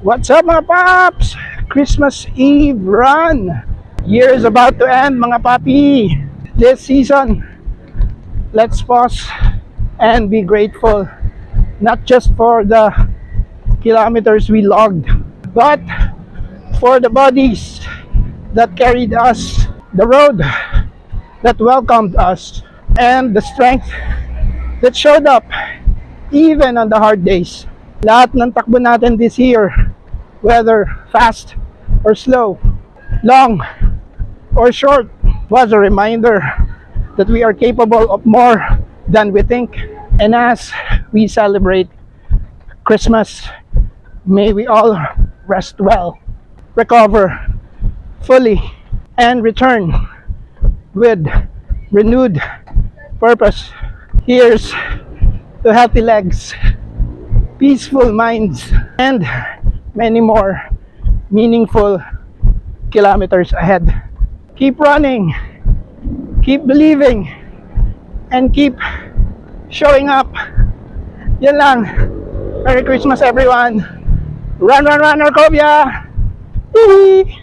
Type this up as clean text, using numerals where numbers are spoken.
What's up mga paps? Christmas Eve run. Year is about to end mga papi. This season, let's pause and be grateful. Not just for the kilometers we logged, but for the bodies that carried us, the road that welcomed us, and the strength that showed up even on the hard days. Lahat ng takbo natin this year, whether fast or slow, long or short, was a reminder that we are capable of more than we think. And as we celebrate Christmas, may we all rest well, recover fully, and return with renewed purpose. Here's to healthy legs, peaceful minds, and many more meaningful kilometers ahead. Keep running, keep believing, and keep showing up. Yan lang. Merry Christmas everyone. Run, run, run, Orcovia! Hee-hee!